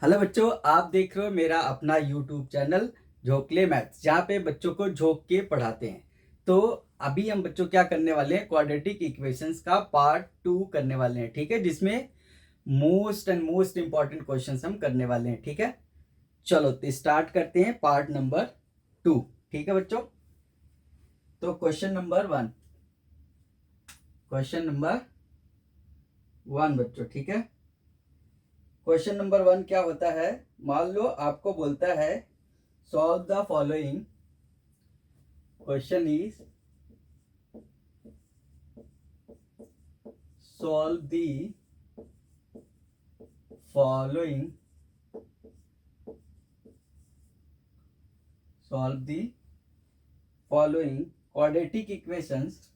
Hello बच्चों, आप देख रहे हो मेरा अपना यूट्यूब चैनल झोंकले मैथ्स, जहाँ पे बच्चों को झोंक के पढ़ाते हैं। तो अभी हम बच्चों क्या करने वाले हैं, क्वाड्रेटिक इक्वेशंस का पार्ट 2 करने वाले हैं। ठीक है, जिसमें मोस्ट इंपॉर्टेंट क्वेश्चंस हम करने वाले हैं। ठीक है, चलो तो स्टार्ट करते हैं पार्ट नंबर 2। ठीक है बच्चों, तो क्वेश्चन नंबर 1 बच्चों। ठीक है, क्वेश्चन नंबर 1 क्या होता है, मान लो आपको बोलता है solve the following. Question is solve the following quadratic equations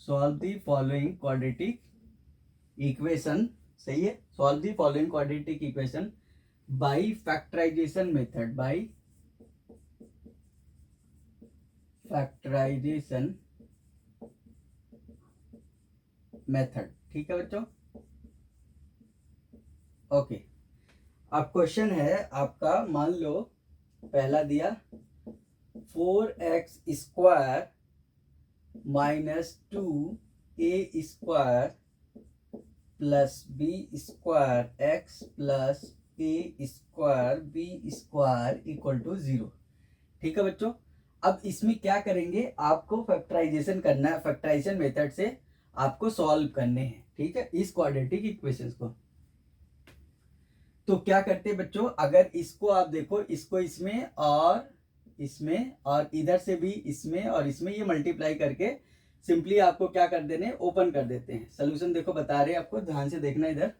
solve the following quadratic equation। सही है, solve the following quadratic equation by factorization method. ठीक है बच्चों, ओके। अब क्वेश्चन है आपका, मान लो पहला दिया 4x² minus 2a² plus b² x plus a² b² equal to 0। ठीक है बच्चों, अब इसमें क्या करेंगे, आपको फैक्टराइजेशन करना है। फैक्टराइजेशन मेथड से आपको सॉल्व करने हैं। ठीक है, इस क्वाड्रेटिक इक्वेशंस को। तो क्या करते हैं बच्चों, अगर इसको आप देखो, इसको इसमें और इधर से भी इसमें और इसमें ये मल्टीप्लाई करके सिंपली आपको क्या कर देने, ओपन कर देते हैं। सोल्यूशन देखो बता रहे हैं आपको, ध्यान से देखना, इधर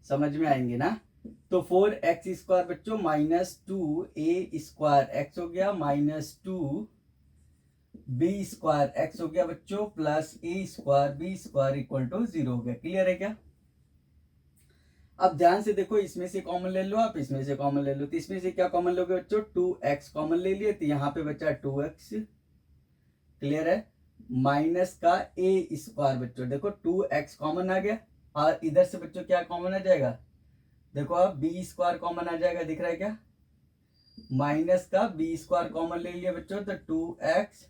समझ में आएंगे ना। तो 4x² बच्चों माइनस 2a² x हो गया, माइनस 2b² x हो गया बच्चों, plus a² b² equal to 0 हो गया। क्लियर है क्या? अब ध्यान से देखो, इसमें से कॉमन ले लो, आप इसमें से कॉमन ले लो। तो इसमें से क्या कॉमन लोगे बच्चों, 2x कॉमन ले लिए, तो यहाँ पे बचा 2x। क्लियर है, माइनस का a² बच्चों, देखो 2x कॉमन आ गया, और इधर से बच्चों क्या कॉमन आ जाएगा, देखो आप b² कॉमन आ जाएगा, दिख रहा है क्या? माइनस का b² कॉमन ले लिया बच्चों, तो 2x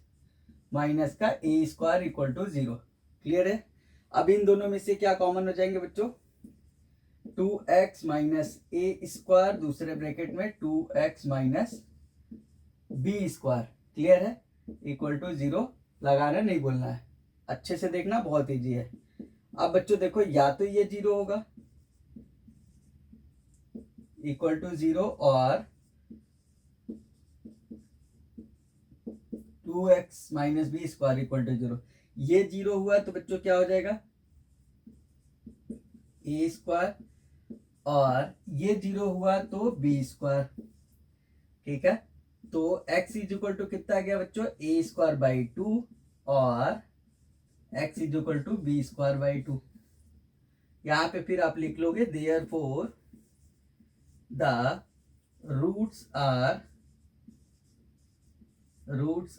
माइनस का a² इक्वल टू 0। क्लियर है, अब इन दोनों में से क्या कॉमन हो जाएंगे बच्चों, 2x माइनस a², दूसरे ब्रैकेट में 2x माइनस b²। क्लियर है, इक्वल टू 0 लगाना, नहीं बोलना है, अच्छे से देखना, बहुत इजी है। अब बच्चों देखो, या तो ये 0 होगा इक्वल टू 0, और 2x minus b² equal to 0। ये 0 हुआ तो बच्चों क्या हो जाएगा, a², और ये 0 हुआ तो b²। ठीक है, तो x इज इक्वल टू कितना आ गया बच्चों, a² बाई 2, और x is equal to b² by 2। यहां पे फिर आप लिख लोगे therefore the roots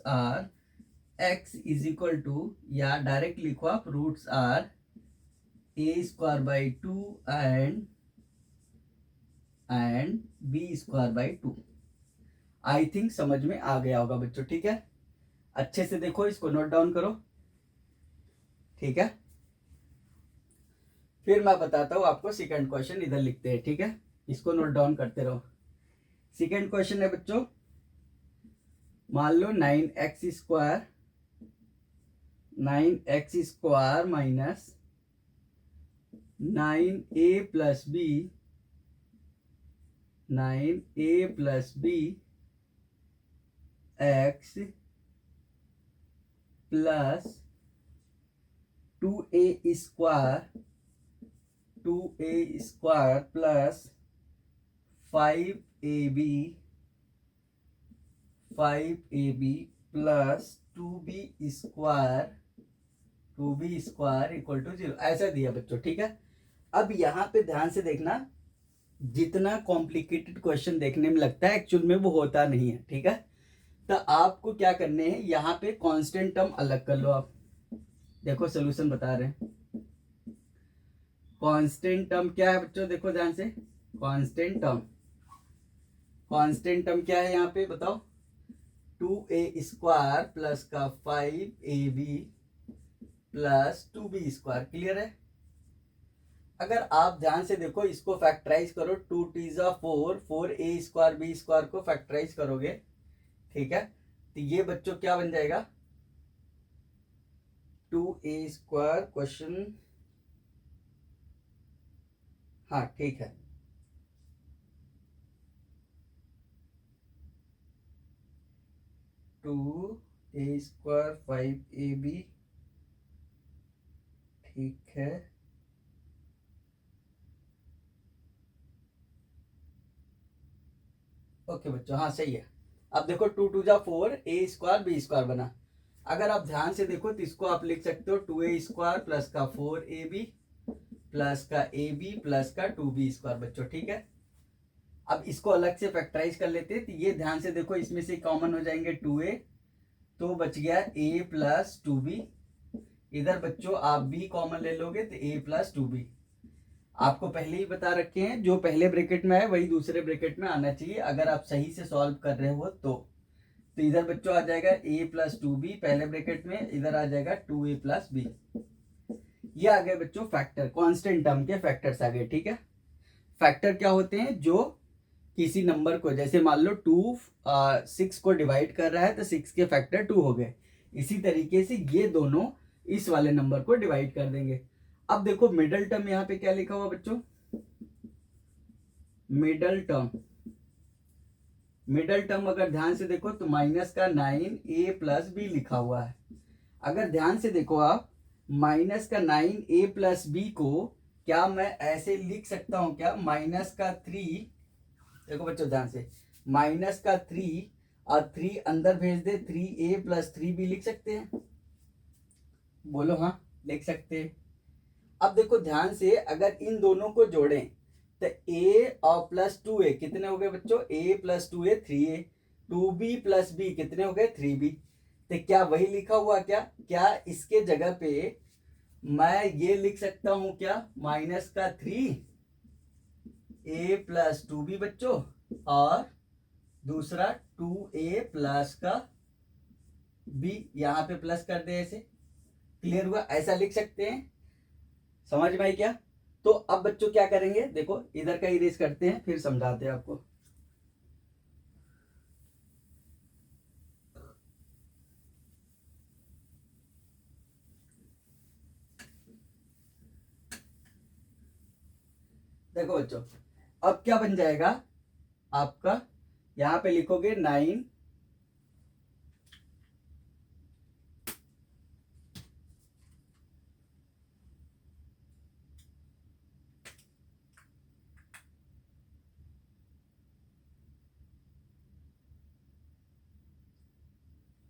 are x is equal to, या डायरेक्ट लिखो आप, roots are a² by 2 and b² by 2। I think समझ में आ गया होगा बच्चों। ठीक है, अच्छे से देखो, इसको नोट डाउन करो। ठीक है, फिर मैं बताता हूं आपको सेकंड क्वेश्चन, इधर लिखते हैं। ठीक है, इसको नोट डाउन करते रहो। सेकंड क्वेश्चन है बच्चों, मान लो 9x² minus 9a plus b x plus 2a² plus 5ab plus 2b² equal to 0, ऐसा दिया बच्चों। ठीक है, अब यहाँ पे ध्यान से देखना, जितना कॉम्प्लिकेटेड क्वेश्चन देखने में लगता है एक्चुअल में वो होता नहीं है। ठीक है, तो आपको क्या करने हैं, यहाँ पे कांस्टेंट टर्म अलग कर लो आप। देखो सोल्यूशन बता रहे हैं। कांस्टेंट टर्म क्या है बच्चों, देखो ध्यान से। कांस्टेंट टर्म क्या है यहाँ पे बताओ। 2a² प्लस का 5ab प्लस 2b²। क्लियर है। अगर आप ध्यान से देखो इसको फैक्टराइज करो, 2 × 4 4a² b² को फैक्टराइज करोगे, ठीक है, तो ये बच्चों क्या बन जाएगा 2a² क्वेश्चन, हाँ ठीक है, 2a² 5ab, ठीक है। ओके बच्चों, हाँ सही है। अब देखो 2 × 4 a² b² बना। अगर आप ध्यान से देखो तो इसको आप लिख सकते हो 2a² प्लस का 4ab प्लस का ab प्लस का 2b² बच्चों, ठीक है। अब इसको अलग से फैक्टराइज कर लेते हैं, तो ये ध्यान से देखो इसमें से कॉमन हो जाएंगे 2a, तो बच गया a प्लस 2b। इधर बच्चों आप b कॉमन ले लोगे तो a प्लस 2b। आपको पहले ही बता रखे हैं जो पहले ब्रैकेट में है वही दूसरे ब्रैकेट में आना चाहिए, अगर आप सही से सॉल्व कर रहे हो तो इधर बच्चों आ जाएगा a प्लस 2b पहले ब्रैकेट में, इधर आ जाएगा 2a प्लस b। ये आ गए बच्चों फैक्टर, कांस्टेंट टर्म के फैक्टर्स आ गए, ठीक है। फैक्टर क्या होते हैं, जो किसी नंबर को, जैसे मान लो 2 6 को डिवाइड कर रहा है तो 6 के फैक्टर 2 हो गए, इसी तरीके से ये दोनों इस वाले नंबर को डिवाइड कर देंगे। अब देखो मिडल टर्म यहाँ पे क्या लिखा हुआ बच्चों, मिडल टर्म अगर ध्यान से देखो तो माइनस का 9a प्लस b लिखा हुआ है। अगर ध्यान से देखो आप माइनस का 9a प्लस b को क्या मैं ऐसे लिख सकता हूं क्या, माइनस का 3, देखो बच्चों ध्यान से, माइनस का 3 और 3 अंदर भेज दे, 3a प्लस 3b लिख सकते हैं, बोलो हाँ लिख सकते हैं। अब देखो ध्यान से अगर इन दोनों को जोड़ें तो a और प्लस 2a कितने हो गए बच्चों, a plus 2a 3a, 2b plus b कितने हो गए 3b। तो क्या वही लिखा हुआ, क्या इसके जगह पे मैं ये लिख सकता हूं क्या, माइनस का 3a प्लस 2b बच्चों, और दूसरा 2a प्लस का b, यहां पे प्लस कर दे ऐसे। क्लियर हुआ, ऐसा लिख सकते हैं, समझ में आई क्या। तो अब बच्चों क्या करेंगे, देखो इधर का इरेज करते हैं फिर समझाते हैं आपको। देखो बच्चों अब क्या बन जाएगा आपका, यहां पे लिखोगे 9,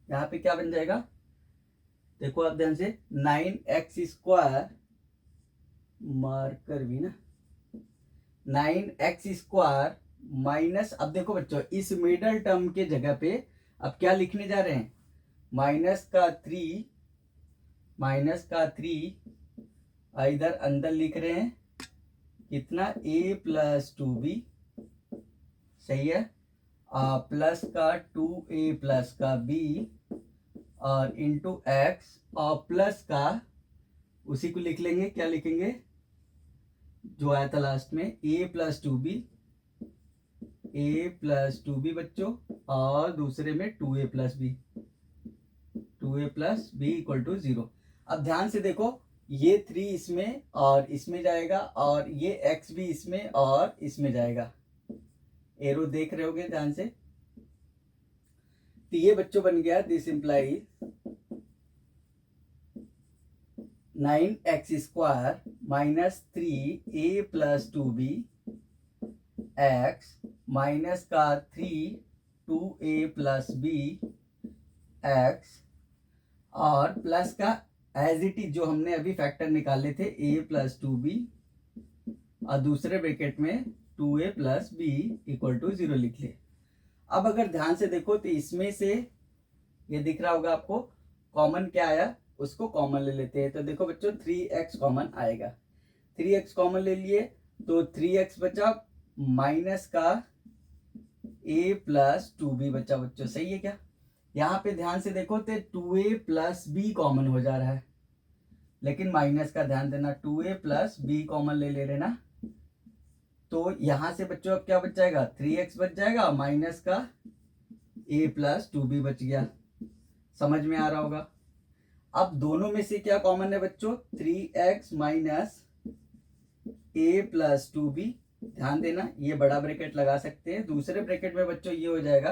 यहां पे क्या बन जाएगा, देखो आप ध्यान से 9x², मार्कर भी ना, 9x² माइनस, अब देखो बच्चों इस मिडल टर्म के जगह पे अब क्या लिखने जा रहे हैं, माइनस का 3, इधर अंदर लिख रहे हैं कितना, a प्लस 2b, सही है, प्लस का 2a प्लस का b और इंटू x, और प्लस का उसी को लिख लेंगे, क्या लिखेंगे जो आया था लास्ट में, a प्लस 2b बच्चों, और दूसरे में 2a plus b equal to 0। अब ध्यान से देखो ये 3 इसमें और इसमें जाएगा, और ये x भी इसमें और इसमें जाएगा, एरो देख रहे होगे ध्यान से। तो ये बच्चों बन गया, this implies 9x² minus 3a plus 2b x minus का 3 2a प्लस b x, और प्लस का एज इट इज जो हमने अभी फैक्टर निकाले थे a प्लस 2b, और दूसरे ब्रैकेट में 2a plus b equal to 0 लिख लिए। अब अगर ध्यान से देखो तो इसमें से ये दिख रहा होगा आपको, कॉमन क्या आया, उसको कॉमन ले लेते हैं। तो देखो बच्चों 3x कॉमन आएगा, 3x कॉमन ले लिए तो 3x बचा, माइनस का a प्लस 2b बचा बच्चों, सही है क्या? यहाँ पे ध्यान से देखो तो 2a प्लस b कॉमन हो जा रहा है, लेकिन माइनस का ध्यान देना, 2a प्लस b कॉमन ले ले रहे ना, तो यहां से बच्चों अब क्या बच जाएगा, 3x बच जाएगा, माइनस का a प्लस 2b बच गया। समझ में आ रहा होगा? अब दोनों में से क्या कॉमन है बच्चों, 3x minus a plus 2b। ध्यान देना ये बड़ा ब्रैकेट लगा सकते हैं, दूसरे ब्रैकेट में बच्चों ये हो जाएगा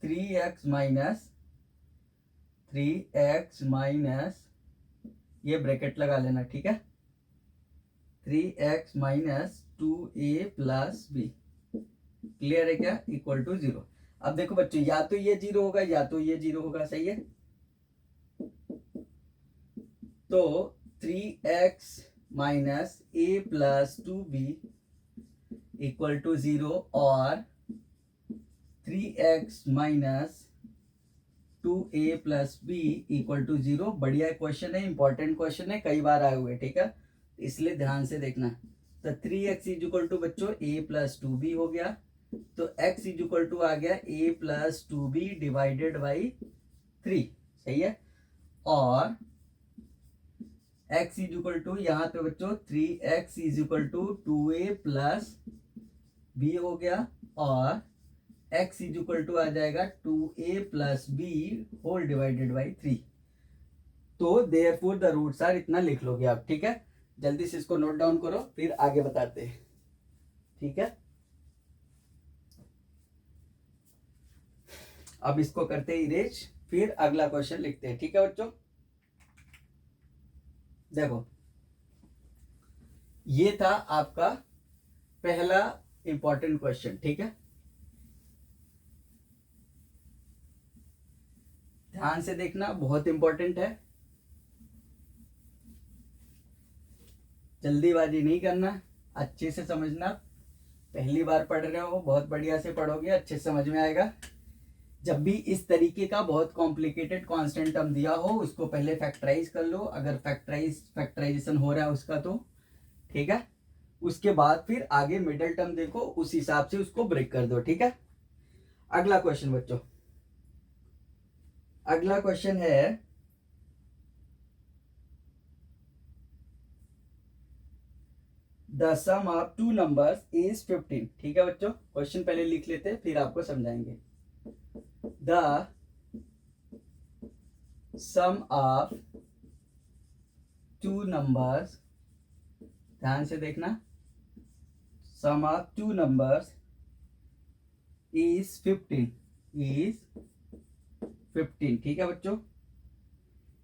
3x माइनस ये ब्रैकेट लगा लेना, ठीक है, 3x minus 2a plus b। Clear है क्या? Equal to 0। अब देखो बच्चों या तो ये 0 होगा या तो ये 0 होगा, सही है। तो 3x minus a plus 2b equal to 0 और 3x minus 2a plus b equal to 0। बढ़िया क्वेश्चन है, इंपॉर्टेंट क्वेश्चन है, कई बार आए हुए, ठीक है, इसलिए ध्यान से देखना। तो 3x इज इक्वल टू बच्चों a प्लस 2b हो गया, तो x इज इक्वल टू आ गया a plus 2b divided by 3, सही है। और x इज इक्वल टू यहाँ पे बच्चों 3x is equal to 2a plus b हो गया, और x इज इक्वल टू आ जाएगा 2a plus b whole divided by 3। तो देयरफॉर द रूट्स आर, इतना लिख लोगे आप, ठीक है। जल्दी से इसको नोट डाउन करो, फिर आगे बताते हैं, ठीक है। अब इसको करते इरेज, फिर अगला क्वेश्चन लिखते हैं, ठीक है बच्चों। देखो ये था आपका पहला इंपॉर्टेंट क्वेश्चन, ठीक है। ध्यान से देखना, बहुत इंपॉर्टेंट है, जल्दीबाजी नहीं करना, अच्छे से समझना। पहली बार पढ़ रहे हो, बहुत बढ़िया से पढ़ोगे, अच्छे से समझ में आएगा। जब भी इस तरीके का बहुत कॉम्प्लिकेटेड कांस्टेंट टर्म दिया हो, उसको पहले फैक्टराइज कर लो, अगर फैक्टराइजेशन हो रहा है उसका तो, ठीक है। उसके बाद फिर आगे मिडिल टर्म देखो, उस हिसाब से उसको ब्रेक कर दो, ठीक है। अगला क्वेश्चन बच्चों, अगला क्वेश्चन है the sum of two numbers is 15, ठीक है बच्चों। क्वेश्चन पहले लिख लेते हैं, फिर आपको समझाएंगे। The sum of two numbers, ध्यान से देखना, sum of two numbers is 15, ठीक है बच्चों।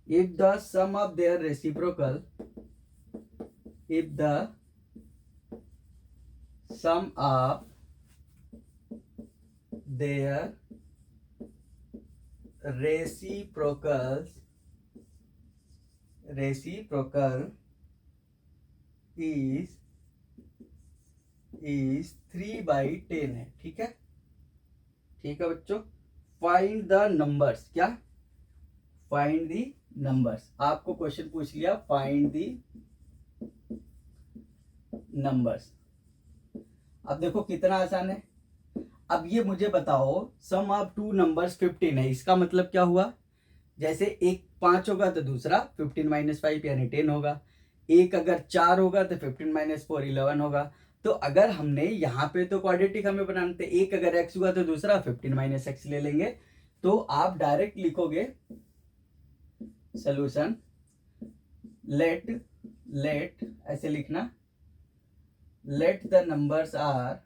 If the sum of their reciprocal, if the sum of their reciprocal is 3/10 है, ठीक है, ठीक है बच्चों। फाइंड द नंबर्स, क्या? Find the numbers. आपको क्वेश्चन पूछ लिया, फाइंड द नंबर्स। अब देखो कितना आसान है। अब ये मुझे बताओ, सम ऑफ टू नंबर्स 15 है, इसका मतलब क्या हुआ? जैसे एक 5 होगा तो दूसरा 15 माइनस 5 यानी 10 होगा। एक अगर 4 होगा तो 15 माइनस 4 11 होगा। तो अगर हमने यहाँ पे तो क्वाड्रेटिक हमें बनाना था, एक अगर x हुआ तो दूसरा 15 माइनस x ले लेंगे। तो आप डायरेक्ट लिखोगे सोल्यूशन, लेट ऐसे लिखना, let the two numbers are,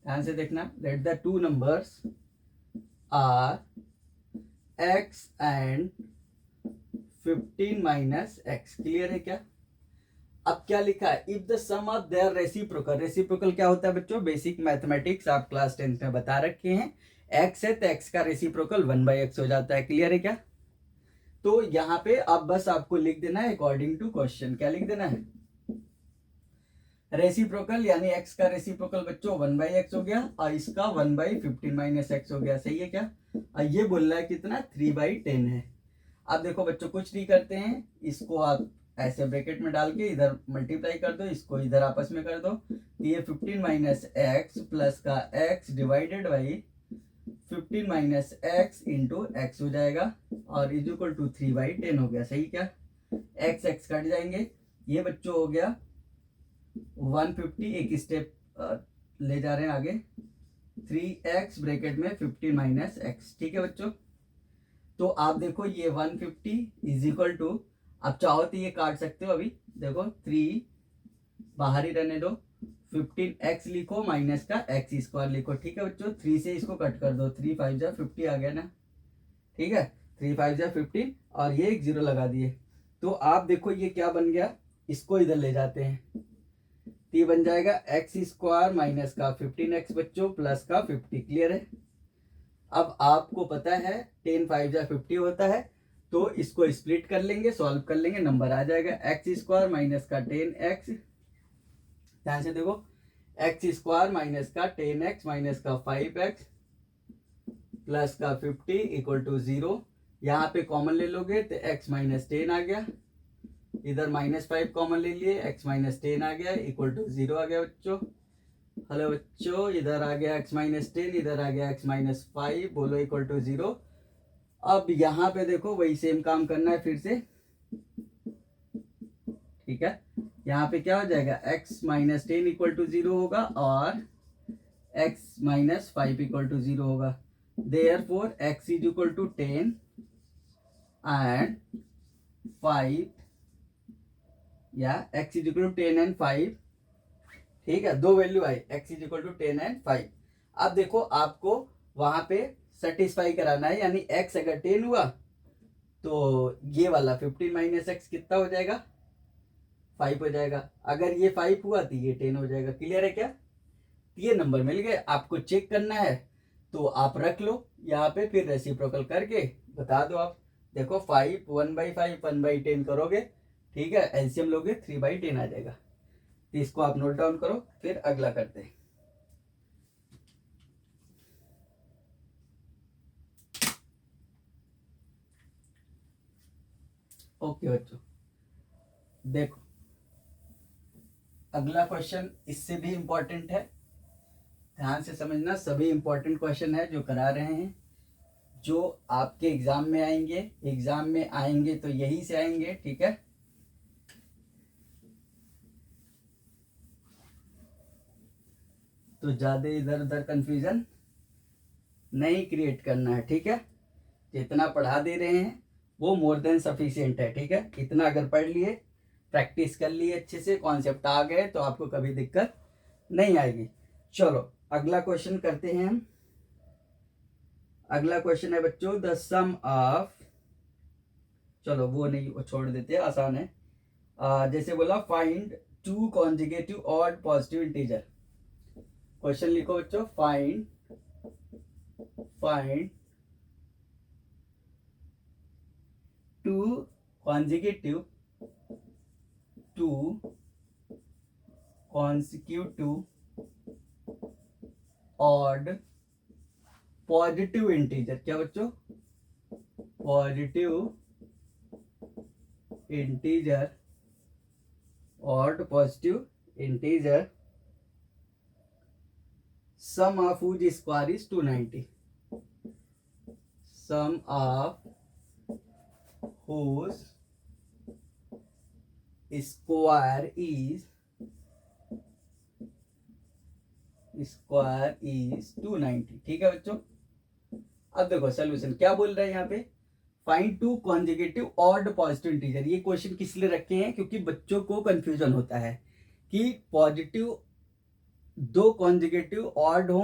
ध्यान से देखना, let the two numbers are x and 15 minus x। Clear है क्या? अब क्या लिखा है? If the sum of their reciprocal, reciprocal क्या होता है बच्चों? बेसिक मैथमेटिक्स आप क्लास 10 में बता रखे हैं। x है तो x का रेसिप्रोकल 1/x हो जाता है। क्लियर है क्या? तो यहाँ पे अब बस आपको लिख देना है अकॉर्डिंग टू क्वेश्चन। क्या लिख देना है? रेसिप्रोकल यानी x का रेसिप्रोकल बच्चों 1/x हो गया और इसका 1/15 - x हो गया, सही है क्या। और ये बोल रहा है कितना 3/10 है। अब देखो बच्चों कुछ नहीं करते हैं, इसको आप ऐसे ब्रैकेट में डाल के इधर मल्टीप्लाई कर दो, इसको इधर आपस में कर दो, तो ये 15 - x प्लस का x divided by 15 - x into x हो जाएगा और इज इक्वल टू 3/10 हो गया, सही क्या। x x कट जाएंगे, ये बच्चों हो गया 150, एक स्टेप ले जा रहे हैं आगे, 3x ब्रैकेट में 15 - x, ठीक है बच्चों। तो आप देखो ये 150 इज इक्वल टू, आप चाहो तो ये काट सकते हो, अभी देखो 3 बाहर ही रहने दो, 15x लिखो माइनस का x स्क्वायर लिखो, ठीक है बच्चों। 3 से इसको कट कर दो, 3 5 जा 50 आ गया ना, ठीक है, 3 5 जा 15 और ये एक जीरो लगा दिए। तो आप देखो ये क्या बन गया, इसको इधर ले जाते हैं, तो ये बन जाएगा x स्क्वायर माइनस का 15x बच्चों प्लस का 50, क्लियर है। अब आपको पता है 10 5 जा 50 होता है, तो इसको स्प्लिट कर लेंगे, सॉल्व कर लेंगे, नंबर आ जाएगा x स्क्वायर माइनस का 10x, ध्यान से देखो, x स्क्वायर माइनस का 10x माइनस का 5x प्लस का 50 इक्वल टू 0। यहाँ पे कॉमन ले लोगे तो x माइनस 10 आ गया, इधर -5 कॉमन ले लिए, x माइनस 10 आ गया इक्वल टू 0 आ गया बच्चों। हेलो बच्चों, इधर आ गया x माइनस 10, इधर आ गया x माइनस 5, बोलो इक्वल टू 0। अब यहाँ पे देखो वही सेम काम करना है फिर से, ठीक है। यहाँ पे क्या हो जाएगा, x माइनस 10 इक्वल टू 0 होगा और x माइनस 5 इक्वल टू 0 होगा। Therefore x is equal to 10 and 5, या x is equal to 10 and 5, ठीक है, दो वैल्यू आई, x is equal to 10 and 5। अब देखो आपको वहां पे सेटिस्फाई कराना है, यानी x अगर 10 हुआ तो ये वाला 15 - x कितना हो जाएगा, 5 हो जाएगा, अगर ये 5 हुआ तो ये 10 हो जाएगा, क्लियर है क्या। ये नंबर मिल गए, आपको चेक करना है तो आप रख लो यहाँ पे, फिर रेसिप्रोकल करके बता दो आप। देखो 5 1/5 1/10 करोगे, ठीक है, एलसीएम लोगे 3/10 आ जाएगा। तो इसको आप नोट डाउन करो, फिर अगला करते हैं। ओके बच्चों, देखो अगला क्वेश्चन इससे भी इंपॉर्टेंट है, ध्यान से समझना, सभी इंपॉर्टेंट क्वेश्चन है जो करा रहे हैं, जो आपके एग्जाम में आएंगे, एग्जाम में आएंगे तो यही से आएंगे, ठीक है। तो ज्यादा इधर उधर कंफ्यूजन नहीं क्रिएट करना है, ठीक है। जितना पढ़ा दे रहे हैं वो मोर देन सफिशिएंट है, ठीक है। इतना अगर पढ़ लिए, प्रैक्टिस कर लिए, अच्छे से कॉन्सेप्ट आ गए तो आपको कभी दिक्कत नहीं आएगी। चलो अगला क्वेश्चन करते हैं हम। अगला क्वेश्चन है बच्चों द सम ऑफ, चलो वो नहीं, वो छोड़ देते हैं, आसान है। जैसे बोला find 2 conjugative odd positive integer. Question लिखो बच्चों, find find 2 consecutive odd positive integer, क्या बच्चों, positive integer, odd positive integer, sum of whose square is 290, sum of whose square is 290, ठीक है बच्चों। अब देखो सोल्यूशन क्या बोल रहे हैं यहाँ पे, find 2 conjugative odd positive integer. ये क्वेश्चन किस लिए रखे हैं, क्योंकि बच्चों को कंफ्यूजन होता है कि पॉजिटिव 2 कॉन्जुगेटिव ऑड हो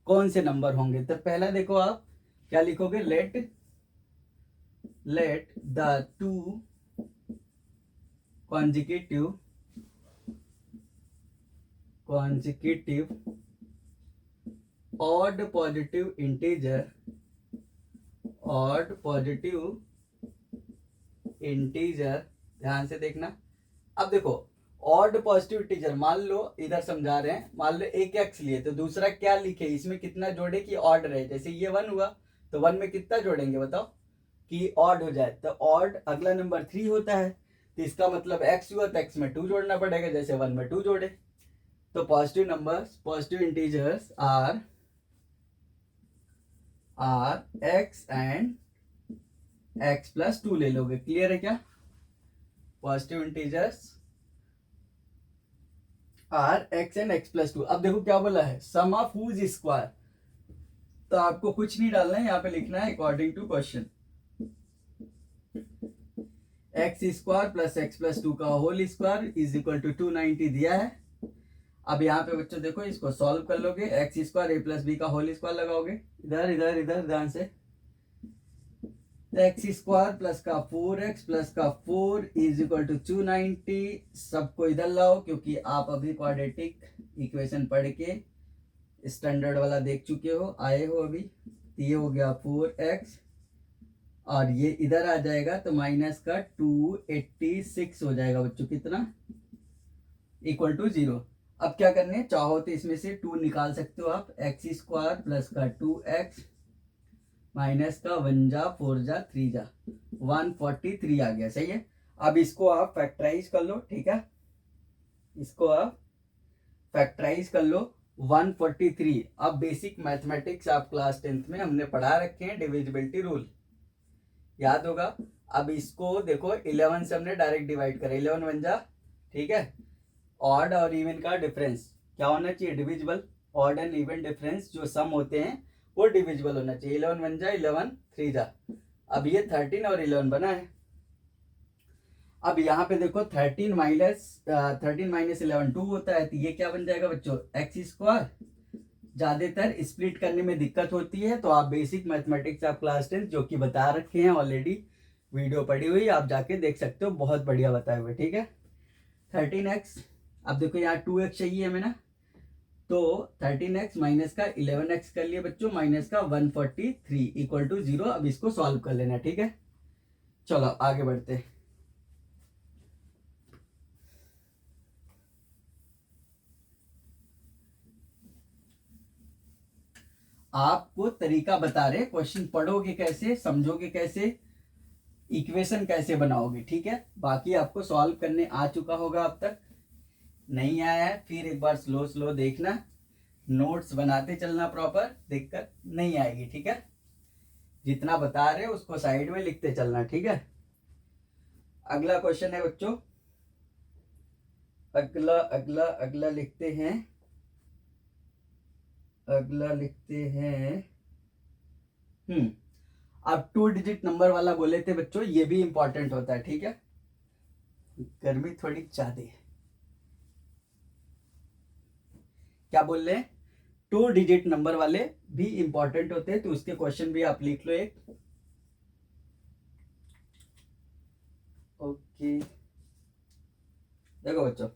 कौन से नंबर होंगे। तो पहला देखो आप क्या लिखोगे, let the 2 consecutive odd positive integer, ध्यान से देखना। अब देखो ऑड पॉजिटिव इंटीजर, मान लो इधर समझा रहे हैं, मान लो एक एक्स लिए तो दूसरा क्या लिखे, इसमें कितना जोड़े कि ऑड रहे। जैसे ये 1 हुआ तो 1 में कितना जोड़ेंगे बताओ कि ऑड हो जाए। तो ऑड अगला नंबर 3 होता है, तो इसका मतलब एक्स हुआ तो एक्स में 2 जोड़ना पड़ेगा, जैसे 1 में 2 जोड़े। तो positive numbers, positive integers are x and x plus 2 ले लोगे। क्लियर है क्या? Positive integers are x and x plus 2। अब देखो क्या बोला है, सम ऑफ हुज स्क्वायर। तो आपको कुछ नहीं डालना है, यहाँ पे लिखना है according to question, x square plus x plus 2 का whole square is equal to 290 दिया है। अब यहाँ पे बच्चों देखो इसको सॉल्व कर लोगे, एक्स स्क्वायर ए प्लस बी का होल स्क्वायर लगाओगे, इधर इधर इधर ध्यान से, एक्स स्क्वायर प्लस का 4x प्लस का 4 इज इक्वल टू 290। सबको इधर लाओ, क्योंकि आप अभी क्वाड्रेटिक इक्वेशन पढ़ के स्टैंडर्ड वाला देख चुके हो, आए हो अभी। ये हो गया 4x और ये इधर आ जाएगा तो माइनस का 286 हो जाएगा बच्चों, कितना इक्वल टू 0। अब क्या करने हैं, चाहो तो इसमें से 2 निकाल सकते हो आप, एक्स स्क्वायर प्लस का 2x माइनस का 1 जा 4 जा 3 जा 143 आ गया। सही है। अब इसको आप फैक्टराइज कर लो, ठीक है, इसको आप फैक्टराइज कर लो 143। अब बेसिक मैथमेटिक्स आप क्लास 10th में हमने पढ़ा रखे हैं, डिविजिबिलिटी रूल याद होगा। अब इसको देखो 11 से हमने डायरेक्ट डिवाइड करा, 11 1 जा, ठीक है। ऑड और इवन का डिफरेंस क्या होना चाहिए, divisible. Odd and even difference जो सम होते हैं वो डिविजिबल होना चाहिए। 11 1 जा 11 3 जा। अब ये 13 और 11 बना है। अब यहाँ पे देखो 13 माइनस 11 2 होता है, तो ये क्या बन जाएगा बच्चों, एक्स स्क्वायर। ज्यादातर स्प्लिट करने में दिक्कत होती है, तो आप बेसिक मैथमेटिक्स आप क्लास 10 जो कि बता रखे हैं ऑलरेडी, वीडियो पड़ी हुई आप जाके देख सकते हो, बहुत बढ़िया बताए हुए, ठीक है। 13x, अब देखो यहाँ 2x चाहिए हमें ना, तो 13x माइनस का 11x कर लिए बच्चों, माइनस का 143 इक्वल टू 0। अब इसको सॉल्व कर लेना, ठीक है। चलो आगे बढ़ते हैं। आपको तरीका बता रहे, क्वेश्चन पढ़ोगे कैसे, समझोगे कैसे, इक्वेशन कैसे बनाओगे, ठीक है। बाकी आपको सॉल्व करने आ चुका होगा, अब तक नहीं आया है फिर एक बार स्लो स्लो देखना, नोट्स बनाते चलना प्रॉपर, दिक्कत नहीं आएगी, ठीक है। जितना बता रहे उसको साइड में लिखते चलना, ठीक है। अगला क्वेश्चन है बच्चों, अगला अगला अगला लिखते हैं, अगला लिखते हैं। अब 2 डिजिट नंबर वाला बोले थे बच्चों, ये भी इंपॉर्टेंट होता है, ठीक है। गर्मी थोड़ी ज्यादा है, क्या बोल रहे हैं, 2 डिजिट नंबर वाले भी इंपॉर्टेंट होते हैं, तो उसके क्वेश्चन भी आप लिख लो एक। ओके देखो बच्चों,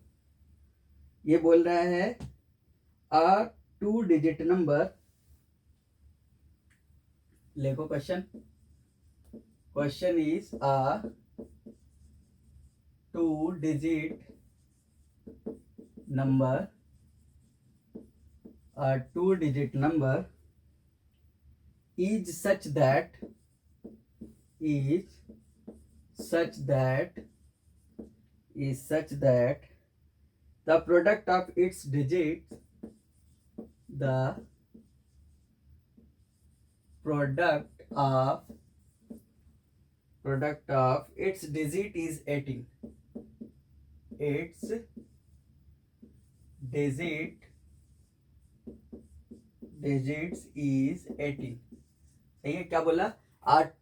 ये बोल रहा है अ 2 डिजिट नंबर, देखो question, question is a 2 digit number, a 2-digit number is such that the product of its digits, the product of its digit is 18, its digits is 18। सही है। क्या बोला,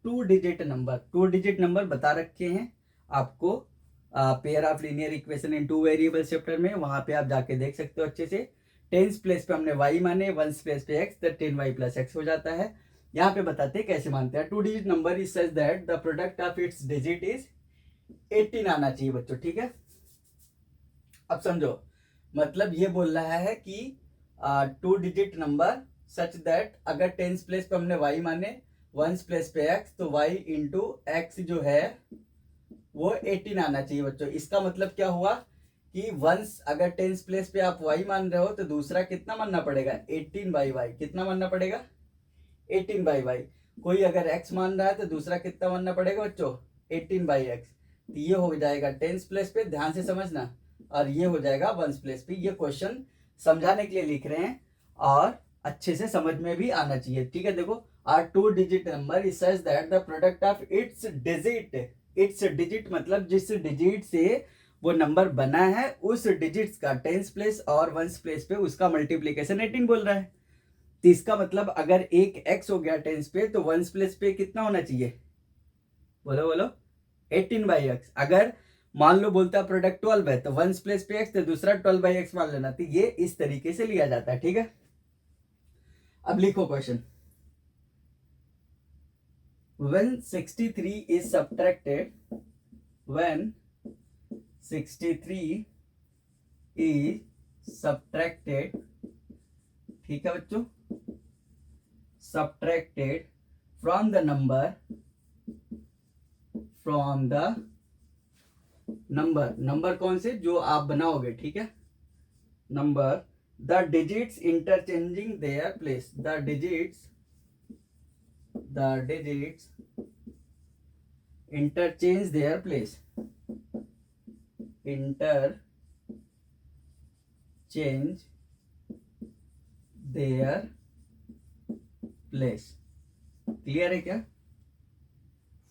2 डिजिट नंबर, 2 डिजिट नंबर बता रखे हैं आपको pair of linear equation in 2 variable chapter में, वहां पे आप जाके देख सकते हो अच्छे से। 10th प्लेस पे हमने y माने, 1st प्लेस पे x, तो 10y प्लस x हो जाता है। यहाँ पे बताते हैं कैसे मानते हैं। 2 digit number is such that the product of its digit is 18 आना चाहिए बच्चों, ठीक है। अब समझो, मतलब ये बोल रहा है कि 2 डिजिट नंबर सच दैट, अगर 10th प्लेस पे हमने y माने, 1st प्लेस पे x, तो y इंटू एक्स जो है वो 18 आना चाहिए बच्चों। इसका मतलब क्या हुआ कि वंस अगर टेंस प्लेस पे आप y मान रहे हो तो दूसरा कितना मानना पड़ेगा 18/y। कितना मानना पड़ेगा 18/y। कोई अगर x मान रहा है तो दूसरा कितना मानना पड़ेगा बच्चों 18/x। तो ये हो जाएगा टेंस प्लेस पे, ध्यान से समझना, और ये हो जाएगा वंस प्लेस पे। ये क्वेश्चन समझाने के लिए लिख रहे हैं और अच्छे से समझ में भी आना चाहिए, ठीक है। देखो, are 2 digit number is such that the product of its digit मतलब जिस डिजिट से वो नंबर बना है उस डिजिट्स का टेंस प्लेस और वंस प्लेस पे उसका मल्टीप्लीकेशन 18 बोल रहा है। तो इसका मतलब अगर एक x हो गया टेंस पे तो वंस प्लेस पे कितना होना चाहिए, बोलो बोलो 18/x। अगर मान लो बोलता प्रोडक्ट 12 है तो वंस प्लेस पे x तो दूसरा 12/x मान लेना। तो ये इस तरीके से लिया जाता है, ठीक है। अब लिखो question, when 63 is subtracted, when 63 is subtracted, ठीक है बच्चों, subtracted from the number number कौन से जो आप बनाओगे, ठीक है, number the digits interchanging their place, the digits interchange their place, interchange their place. Clear है क्या?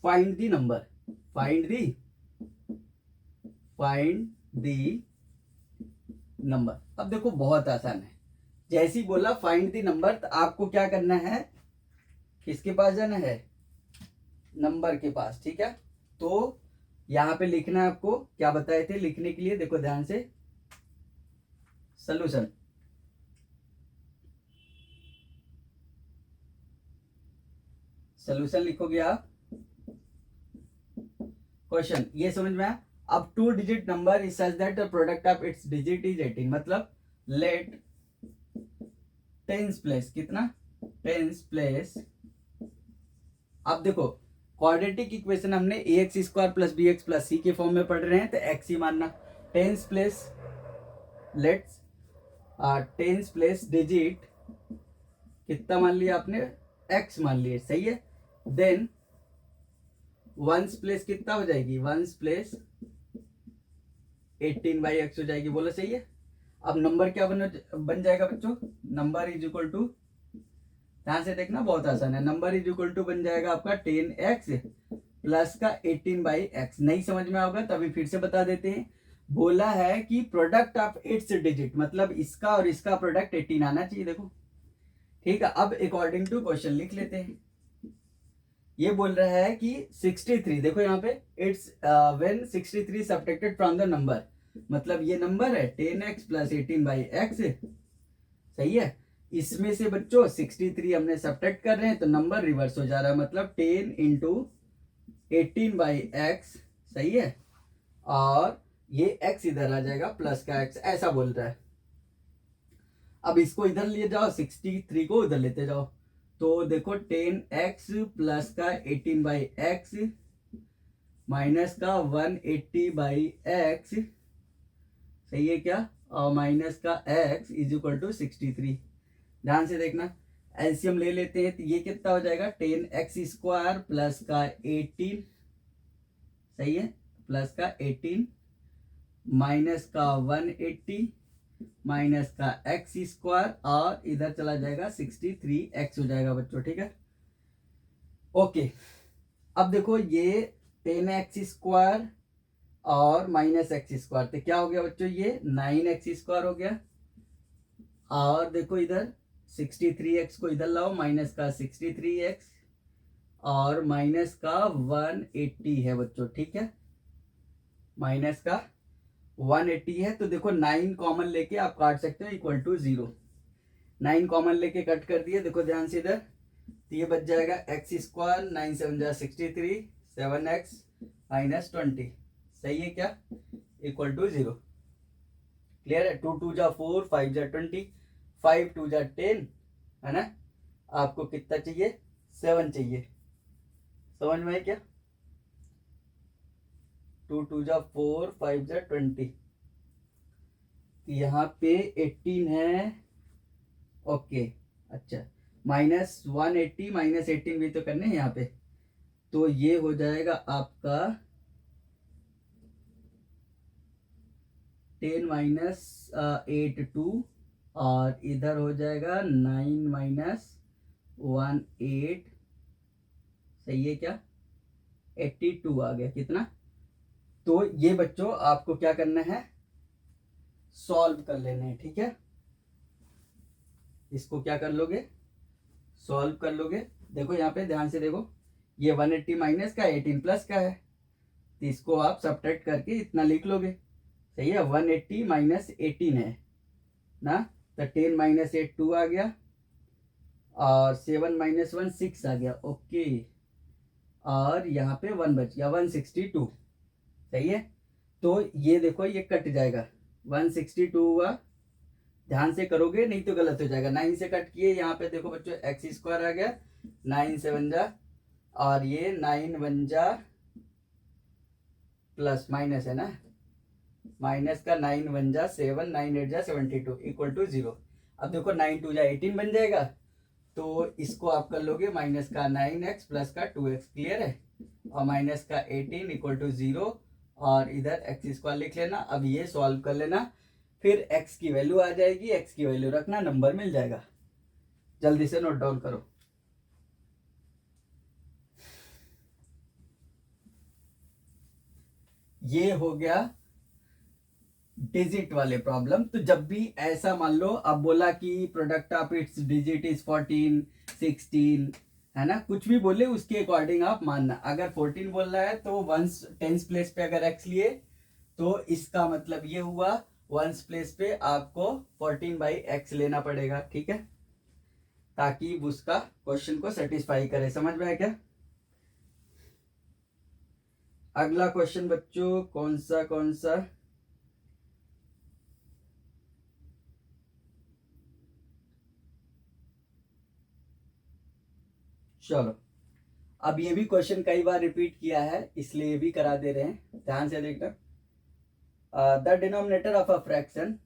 Find the number, find the number. अब देखो बहुत आसान है, जैसे ही बोला फाइंड दी नंबर तो आपको क्या करना है, किसके पास जाना है, नंबर के पास, ठीक है। तो यहां पे लिखना है, आपको क्या बताए थे लिखने के लिए, देखो ध्यान से, सॉल्यूशन। सॉल्यूशन लिखोगे आप, क्वेश्चन ये समझ में आया। अब 2 digit number is such that the product of its digit is 18, मतलब लेट टेंस प्लेस, कितना टेंस प्लेस। अब देखो क्वाड्रेटिक इक्वेशन हमने ax² + bx + c के फॉर्म में पढ़ रहे हैं तो x ही मानना। Tens place, let's tens place digit कितना मान लिया आपने, x मान लिया, सही है। देन वंस प्लेस कितना हो जाएगी, वंस प्लेस 18/x हो जाएगी, बोलो सही है। अब नंबर क्या बन जाएगा बच्चों, नंबर इज इक्वल टू, ध्यान से देखना बहुत आसान है, नंबर इज इक्वल टू बन जाएगा आपका 10x प्लस का 18/x। नहीं समझ में आओगा तो अभी फिर से बता देते हैं। बोला है कि प्रोडक्ट ऑफ इट्स डिजिट मतलब इसका और इसका प्रोडक्ट 18 आना चाहिए, देखो ठीक है। अब अकॉर्डिंग टू क्वेश्चन लिख लेते हैं। ये बोल रहा है कि 63, देखो यहाँ पे it's when 63 subtracted from the number, मतलब ये नंबर है 10x प्लस 18/x, सही है। इसमें से बच्चों 63 हमने सब्ट्रैक्ट कर रहे हैं तो नंबर रिवर्स हो जा रहा है, मतलब 10 × 18/x, सही है। और ये x इधर आ जाएगा प्लस का x, ऐसा बोल रहा है। अब इसको इधर ले जाओ, 63 को उधर लेते जाओ, तो देखो 10x प्लस का 18/x माइनस का 180/x, सही है क्या, और माइनस का x इज इक्वल टू 63। ध्यान से देखना, एलसीएम ले लेते हैं तो ये कितना हो जाएगा, 10x² प्लस का 18, सही है, प्लस का 18 माइनस का 180 माइनस का x² और इधर चला जाएगा 63x हो जाएगा बच्चों, ठीक है। ओके, अब देखो ये 10x² और माइनस x², तो क्या हो गया बच्चों, ये 9x² हो गया। और देखो इधर 63x को इधर लाओ, माइनस का 63x और माइनस का 180 है बच्चों, ठीक है, माइनस का 180 है। तो देखो 9 कॉमन लेके आप काट सकते हो, इक्वल टू 0। 9 कॉमन लेके कट कर दिए, देखो ध्यान से इधर, तो ये बच जाएगा x², 9 7 जा 63, 7x माइनस 20, सही है क्या, इक्वल टू 0। क्लियर है, 2 2 जा 4, 5 जा 20, 5 2 जा 10, है ना। आपको कितना चाहिए, 7 चाहिए, समझ में है क्या, 2 2 जा 4, 5 जा 20, यहाँ पे 18 है, ओके। अच्छा, -180 -18 भी तो करने हैं यहाँ पे, तो ये हो जाएगा आपका 10 -8 2, और इधर हो जाएगा 9 -1 8, सही है क्या, 82 आ गया कितना। तो ये बच्चों आपको क्या करना है, सॉल्व कर लेने हैं, ठीक है। इसको क्या कर लोगे, सॉल्व कर लोगे। देखो यहाँ पे ध्यान से देखो, ये 180 माइनस का 18 प्लस का है, तो इसको आप सब्ट्रैक्ट करके इतना लिख लोगे, सही है। 180 माइनस 18 है ना, तो 10 -8 2 आ गया, और 7 -1 6 आ गया, ओके। और यहाँ पे 1 बच गया, 162, सही है। तो ये देखो ये कट जाएगा, 162 हुआ, ध्यान से करोगे नहीं तो गलत हो जाएगा। 9 से कट किए, यहाँ पे देखो बच्चों एक्स स्क्वायर आ गया, 9 से 1 जा, और ये 9 1 जा प्लस माइनस है ना, माइनस का 9 1 जा 7, 9 8 जा 72 इक्वल टू 0। अब देखो 9 2 जा 18 बन जाएगा, तो इसको आप कर लोगे माइनस का 9x प्लस का 2x, क्लियर है। और माइनस का 18 इक्वल टू 0, और इधर एक्स स्क्वायर लिख लेना। अब ये सॉल्व कर लेना, फिर x की वैल्यू आ जाएगी, x की वैल्यू रखना, नंबर मिल जाएगा। जल्दी से नोट डाउन करो। ये हो गया डिजिट वाले प्रॉब्लम। तो जब भी ऐसा मान लो, अब बोला कि product of its digit is 14 16, है ना, कुछ भी बोले उसके अकॉर्डिंग आप मानना। अगर 14 बोल रहा है तो वंस टेंस प्लेस पे अगर x लिए, तो इसका मतलब ये हुआ वंस प्लेस पे आपको 14/x लेना पड़ेगा, ठीक है, ताकि उसका क्वेश्चन को सेटिस्फाई करे। समझ में आया क्या। अगला क्वेश्चन बच्चों कौन सा, चलो। अब ये भी क्वेश्चन कई बार रिपीट किया है, इसलिए ये भी करा दे रहे हैं, ध्यान से देखना। The denominator of a fraction,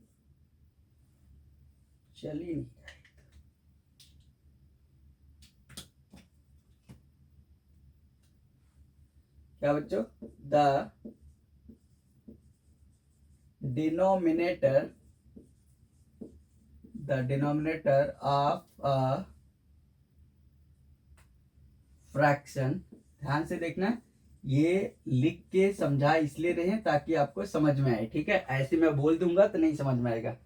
चलिए क्या बच्चों, the denominator of a fraction, ध्यान से देखना, ये लिख के समझा इसलिए रहे हैं ताकि आपको समझ में आए, ठीक है। ऐसे मैं बोल दूंगा तो नहीं समझ में आएगा।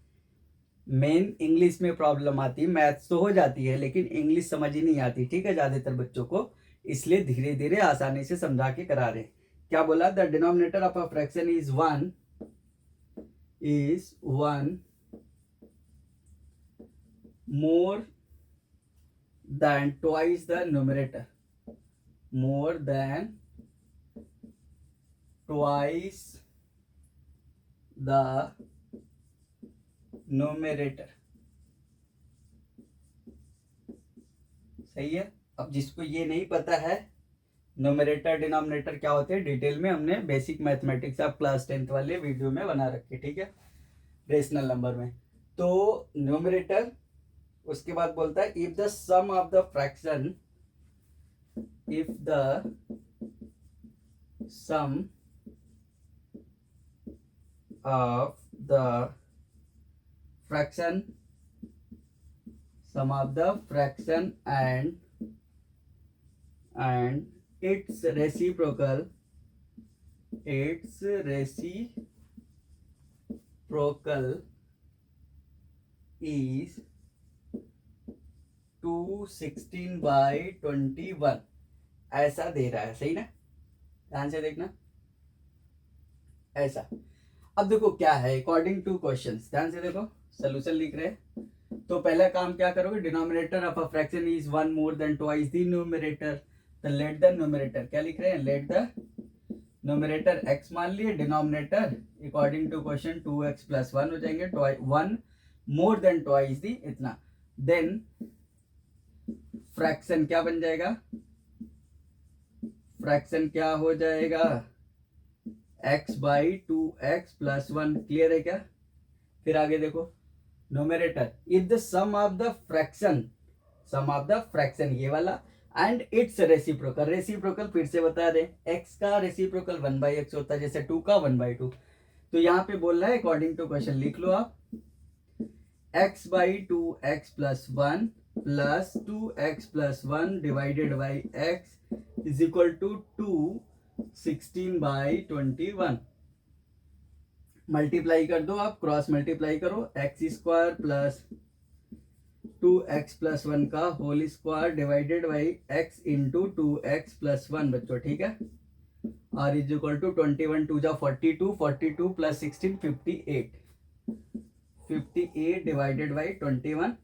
मेन इंग्लिश में प्रॉब्लम आती है, मैथ्स तो हो जाती है लेकिन इंग्लिश समझ ही नहीं आती, ठीक है, ज्यादातर बच्चों को, इसलिए धीरे धीरे आसानी से समझा के करा रहे। क्या बोला, the denominator of a fraction is 1 more than twice the numerator, more than twice the numerator, सही है। अब जिसको ये नहीं पता है न्यूमरेटर डिनोमिनेटर क्या होते हैं, डिटेल में हमने बेसिक मैथमेटिक्स आप क्लास 10th वाले वीडियो में बना रखे, ठीक है, रेशनल नंबर में। तो न्यूमरेटर, उसके बाद बोलता है if the sum of the fraction, if the sum of the fraction, sum of the fraction and its reciprocal is 216/21, ऐसा दे रहा है, सही ना, ध्यान से देखना ऐसा। अब देखो क्या है, अकॉर्डिंग टू क्वेश्चंस, ध्यान से देखो, सोल्यूशन लिख रहे हैं। तो पहला काम क्या करोगे, denominator of a fraction is 1 more than twice the numerator, तो लेट द न्यूमरेटर, क्या लिख रहे हैं, लेट द न्यूमरेटर x मान लिए, denominator according to question 2x + 1 हो जाएंगे, 1 more than twice दी इतना। देन फ्रैक्शन क्या बन जाएगा, फ्रैक्शन क्या हो जाएगा, x/2x + 1, क्लियर है क्या, फिर आगे देखो numerator if the sum of the fraction ये वाला एंड इट्स रेसिप्रोकल फिर से बता रहे एक्स का रेसिप्रोकल 1/x होता है जैसे 2 का 1/2। तो यहाँ पे बोल रहा है अकॉर्डिंग टू क्वेश्चन लिख लो आप x/2x+1 plus 2x+1 divided by x is equal to 16/21। Multiply कर दो आप, क्रॉस मल्टीप्लाई करो, x² प्लस 2x+1 का whole square divided by x into 2x+1 बच्चों, ठीक है। r इज इक्वल टू 21 2 जा 42, 42 प्लस 16 58 डिवाइडेड बाई 21।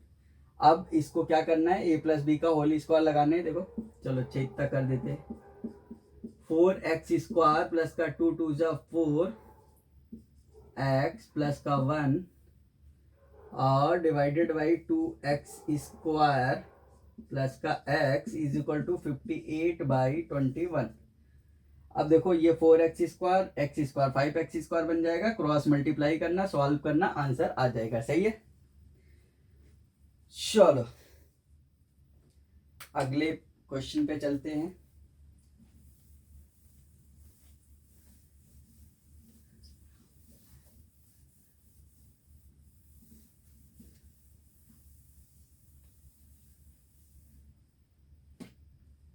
अब इसको क्या करना है, a प्लस बी का होल स्क्वायर लगाने, देखो चलो चेक तक कर देते हैं। 4x² प्लस का 2 2 जा 4 x प्लस का 1 और डिवाइडेड बाई 2x² प्लस का x इज इक्वल टू 58/21। अब देखो ये 4x² x² 5x² बन जाएगा, क्रॉस मल्टीप्लाई करना, सॉल्व करना, आंसर आ जाएगा, सही है। चलो अगले क्वेश्चन पे चलते हैं।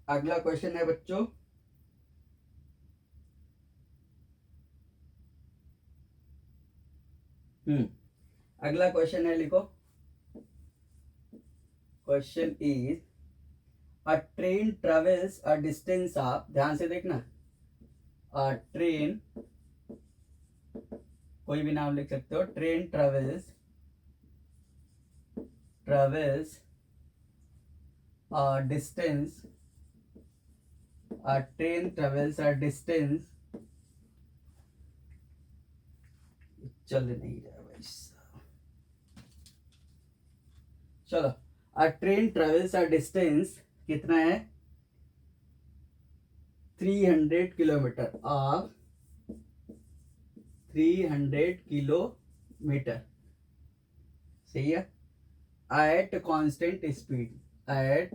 अगला क्वेश्चन है बच्चों अगला क्वेश्चन है, लिखो question is a train travels a distance of, ध्यान से देखना, अ ट्रेन, कोई भी नाम लिख सकते हो, train travels a distance, a train travels a distance, चल नहीं रहा भाई, चलो a train travels a distance कितना है 300 किलोमीटर ऑफ 300 किलोमीटर, सही है, at constant speed, at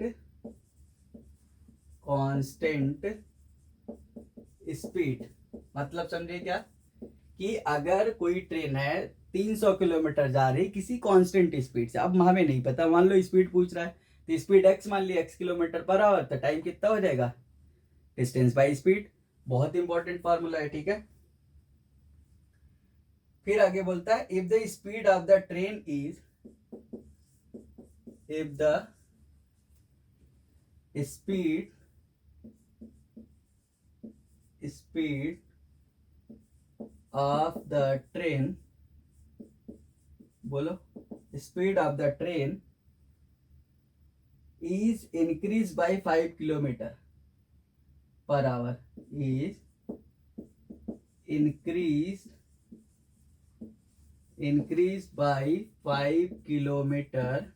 constant speed. मतलब समझे क्या कि अगर कोई ट्रेन है 300 किलोमीटर जा रही किसी कांस्टेंट स्पीड से, अब हमें नहीं पता, मान लो स्पीड पूछ रहा है तो स्पीड x मान लिया, x किलोमीटर पर आवर, तो टाइम कितना हो जाएगा, डिस्टेंस बाय स्पीड, बहुत इंपॉर्टेंट फार्मूला है, ठीक है। फिर आगे बोलता है if the speed of the train is, if the speed of the train, बोलो, speed of the train is increased by 5 kilometer per hour, is increased by 5 kilometer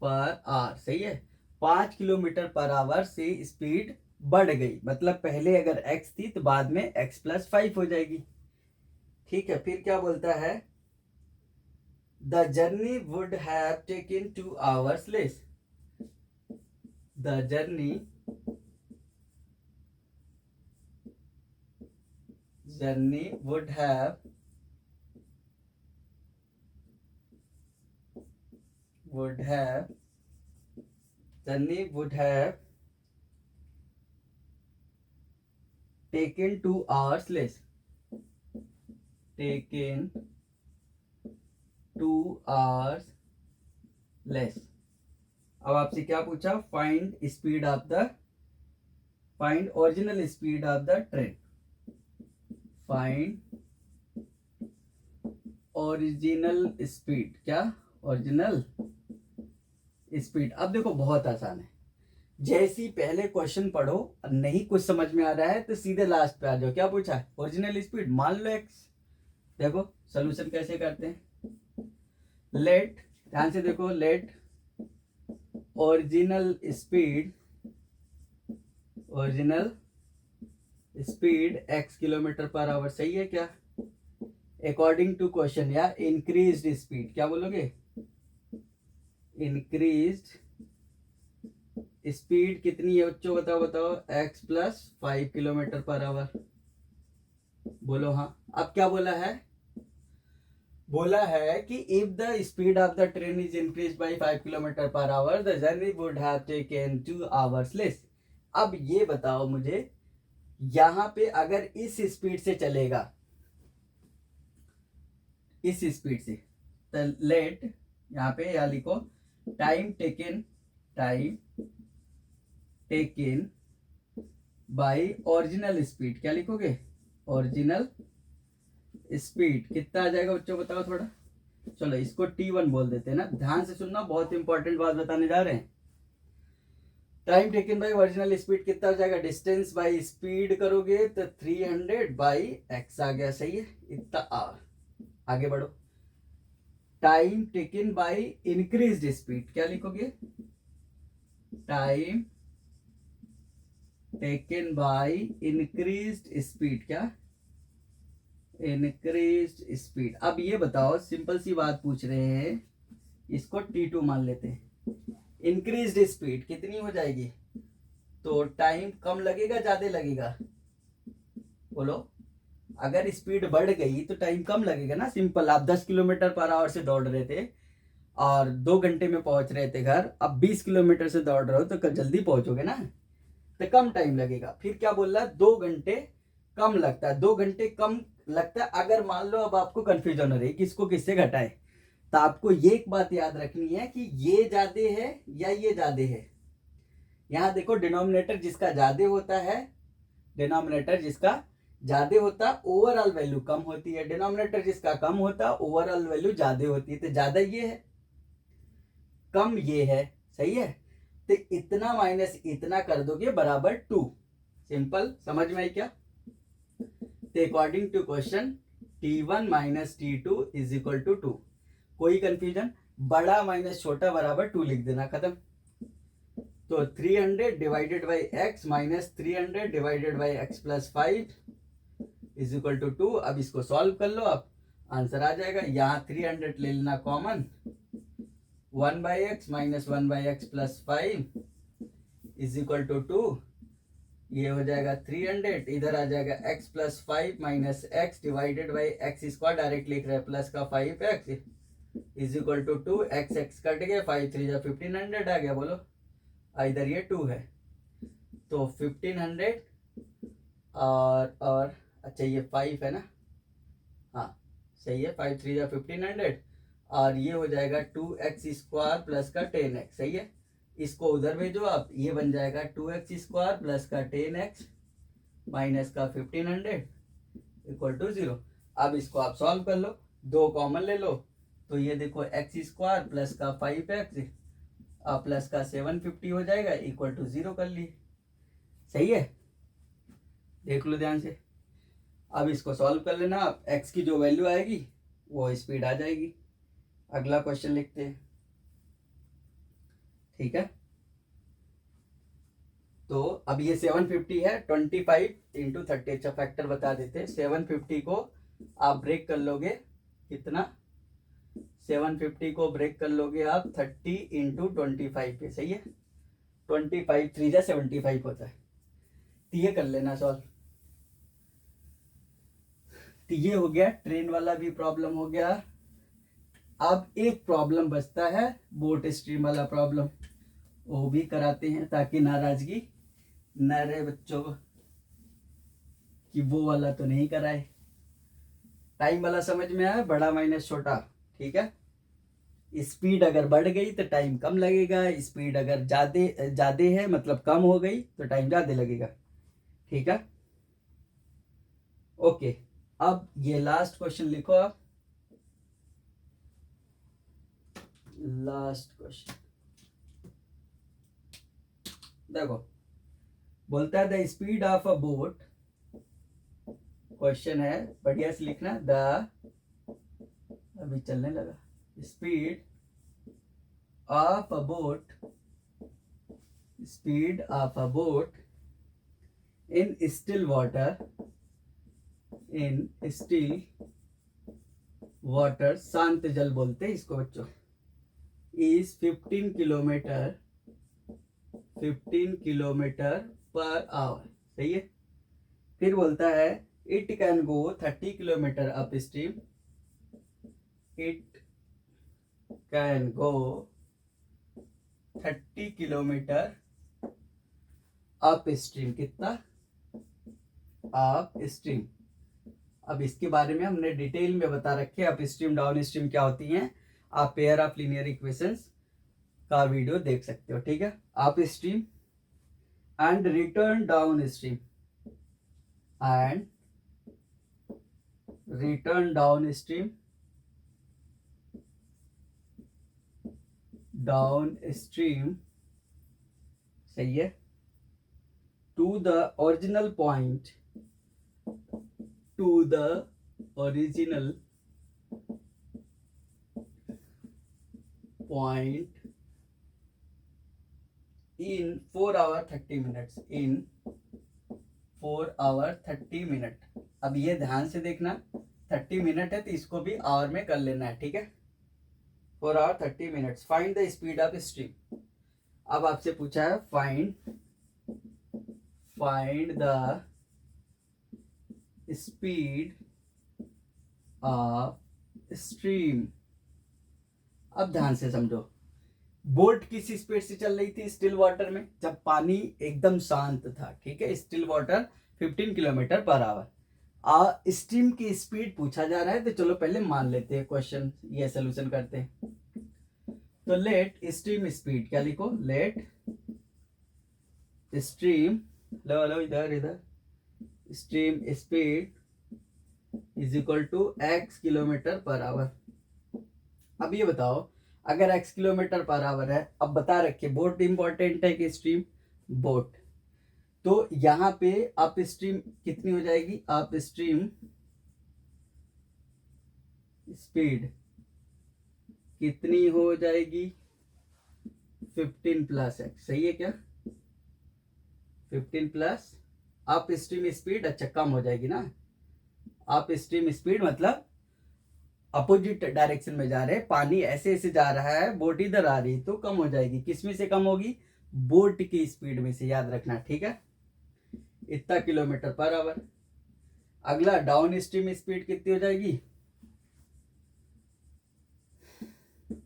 per hour, सही है, 5 किलोमीटर पर आवर से speed बढ़ गई, मतलब पहले अगर x थी तो बाद में x+5 हो जाएगी, ठीक है। फिर क्या बोलता है, the journey would have taken 2 hours less, the journey would have taken 2 hours less, taken 2 hours less। अब आपसे क्या पूछा, find original speed of the train, find original speed, क्या ओरिजिनल स्पीड। अब देखो बहुत आसान है, जैसी पहले क्वेश्चन पढ़ो, नहीं कुछ समझ में आ रहा है तो सीधे लास्ट पे आ जाओ, क्या पूछा है, ओरिजिनल स्पीड, मान लो x, देखो सोल्यूशन कैसे करते हैं, लेट, ध्यान से देखो, let original speed x kilometre per hour, सही है क्या, अकॉर्डिंग टू क्वेश्चन या इंक्रीज्ड स्पीड, क्या बोलोगे? इंक्रीज्ड स्पीड कितनी है बच्चों, बताओ बताओ, x प्लस 5 km/h। बोलो हाँ। अब क्या बोला है? बोला है कि if the speed of the train is increase by 5 km/h the journey would have taken 2 hours less. अब ये बताओ मुझे, यहां पे अगर इस स्पीड से चलेगा, इस स्पीड से, तो लेट यहाँ पे या लिखो time taken bye original speed, क्या लिखोगे? ओरिजिनल स्पीड कितना आ जाएगा बच्चों, बताओ थोड़ा। चलो इसको T1 बोल देते हैं ना, ध्यान से सुनना, बहुत इंपॉर्टेंट बात बताने जा रहे हैं। Time taken bye original speed कितना हो जाएगा? डिस्टेंस बाय स्पीड करोगे तो 300 बाई एक्स आ गया, सही है, इतना आगे बढ़ो। Time taken by increased speed, क्या लिखोगे? Time taken by increased speed, क्या? Increased speed. अब ये बताओ, सिंपल सी बात पूछ रहे हैं, इसको T2 मान लेते हैं। इंक्रीज्ड स्पीड कितनी हो जाएगी? तो टाइम कम लगेगा ज्यादा लगेगा? बोलो। अगर स्पीड बढ़ गई तो टाइम कम लगेगा ना, सिंपल। आप 10 km/h से दौड़ रहे थे और 2 घंटे में पहुंच रहे थे घर, अब 20 किलोमीटर से दौड़ रहे हो तो जल्दी पहुंचोगे ना, तो कम टाइम लगेगा। फिर क्या बोल रहा है? 2 घंटे कम लगता है, 2 घंटे कम लगता है। अगर मान लो अब आपको कंफ्यूजन हो रही है किसको किससे घटाए, तो आपको ये एक बात याद रखनी है कि ये ज्यादा है या ये ज्यादा है। यहां देखो, डिनोमिनेटर जिसका ज्यादा होता है, डिनोमिनेटर जिसका ज्यादा होता है ओवरऑल वैल्यू कम होती है, डिनोमिनेटर जिसका कम होता है ओवरऑल वैल्यू ज्यादा होती है। तो ज्यादा ये है, कम ये है, सही है। तो इतना माइनस इतना कर दोगे बराबर 2। सिंपल, समझ में आई क्या? तो according to question T1 minus T2 is equal to 2। कोई कंफ्यूजन? बड़ा माइनस छोटा बराबर 2 लिख देना, खत्म। तो 300 divided by x minus 300 divided by x plus 5 is equal to 2। अब इसको सॉल्व कर लो, आप आंसर आ जाएगा। यहाँ 300 ले लेना common, 1 by x minus 1 by x plus 5 is equal to 2। ये हो जाएगा 300, इधर आ जाएगा x plus 5 minus x divided by x square, direct लिख रहे हैं, प्लस का 5x is equal to 2। X x cut गया, 5 3 जा 1500 आ गया। बोलो, इधर ये 2 है तो 1500 और अच्छा ये 5 है ना, हाँ सही है, 5 3 जा 1500 और ये हो जाएगा 2x स्क्वायर प्लस का 10x, सही है। इसको उधर भेजो आप, ये बन जाएगा 2x स्क्वायर प्लस का 10x माइनस का 1500 इक्वल टू 0। अब इसको आप सॉल्व कर लो, 2 कॉमन ले लो, तो ये देखो x स्क्वायर प्लस का 5x प्लस का 750 हो जाएगा, इक्वल टू 0 कर लिए, सही है। देख लो ध्यान से। अब इसको सॉल्व कर लेना आप, x की जो वैल्यू आएगी वो स्पीड आ जाएगी। अगला क्वेश्चन लिखते हैं, ठीक है। तो अब ये 750 है, 25 इंटू 30, अच्छा फैक्टर बता देते हैं। 750 को आप ब्रेक कर लोगे, कितना? 750 को ब्रेक कर लोगे आप 30 इंटू 25 पे, सही है। 25 3 जा 75 होता है, तो ये कर लेना सॉल्व। तो ये हो गया, ट्रेन वाला भी प्रॉब्लम हो गया। अब एक प्रॉब्लम बचता है, बोट स्ट्रीम वाला प्रॉब्लम, वो भी कराते हैं ताकि नाराजगी न रहे बच्चों को कि वो वाला तो नहीं कराए। टाइम वाला समझ में आया, बड़ा माइनस छोटा, ठीक है। स्पीड अगर बढ़ गई तो टाइम कम लगेगा, स्पीड अगर ज्यादा है मतलब कम हो गई तो टाइम ज्यादा लगेगा, ठीक है। ओके, अब ये लास्ट क्वेश्चन लिखो आप, लास्ट क्वेश्चन देखो, बोलता है the speed of a boat, question है, बढ़िया से लिखना, अभी चलने लगा, speed of a boat, speed of a boat in still water, in still water, शांत जल बोलते हैं इसको बच्चों, इज 15 किलोमीटर पर आवर। सही है। फिर बोलता है it can go 30 kilometre upstream, it can go 30 kilometre upstream. कितना? Upstream. अब इसके बारे में हमने डिटेल में बता रखे, अप स्ट्रीम डाउन स्ट्रीम क्या होती हैं। आप पेयर ऑफ लीनियर इक्वेशंस का वीडियो देख सकते हो। ठीक है। Upstream and return downstream, and return downstream, downstream. सही है। To the original point, to the original point in 4 hour 30 minutes, in 4 hour 30 minute. अब ये ध्यान से देखना, 30 मिनट है तो इसको भी आवर में कर लेना है। ठीक है। 4 hour 30 minutes। Find the speed of stream. अब आपसे पूछा है find the speed of stream. अब ध्यान से समझो, बोट किस स्पीड से चल रही थी स्टिल वाटर में, जब पानी एकदम शांत था। ठीक है। Still water 15 kilometre per our. Stream की स्पीड पूछा जा रहा है तो चलो पहले मान लेते हैं, क्वेश्चन ये सोल्यूशन करते हैं। तो लेट स्ट्रीम स्पीड, क्या लिखो, लेट स्ट्रीम, लो इधर stream speed is equal to x kilometre per hour. अब ये बताओ, अगर x किलोमीटर पर आवर है, अब बता रखे बोट इंपॉर्टेंट है कि स्ट्रीम, बोट, तो यहां पे अप स्ट्रीम कितनी हो जाएगी, अप स्ट्रीम स्पीड कितनी हो जाएगी, 15 प्लस x। सही है क्या? 15 प्लस अप स्ट्रीम स्पीड, अच्छा कम हो जाएगी ना। अप स्ट्रीम स्पीड मतलब अपोजिट डायरेक्शन में जा रहे हैं, पानी ऐसे ऐसे जा रहा है, बोट इधर आ रही, तो कम हो जाएगी। किस में से कम होगी? बोट की स्पीड में से, याद रखना। ठीक है। इतना किलोमीटर पर आवर। अगला डाउन स्ट्रीम स्पीड कितनी हो जाएगी,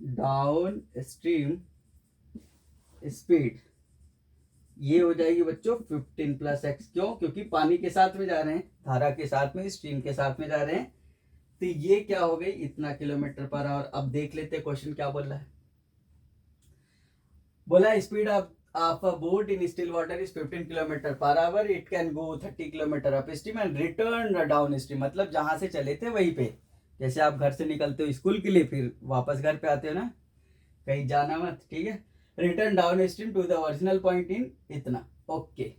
डाउन स्ट्रीम स्पीड ये हो जाएगी बच्चों 15 प्लस x। क्यों? क्योंकि पानी के साथ में जा रहे हैं, धारा के साथ में, स्ट्रीम के साथ में जा रहे हैं, तो ये क्या हो गई, इतना किलोमीटर पर आवर। अब देख लेते हैं क्वेश्चन क्या बोल रहा है। बोला speed of a boat in still water is 15 kilometre per our, it can go 30 kilometre upstream and return down stream. मतलब जहां से चले थे वहीं पे, जैसे आप घर से निकलते हो स्कूल के लिए, फिर वापस घर पे आते हो ना, कहीं जाना मत। ठीक है। Return downstream to the original point in इतना। ओके।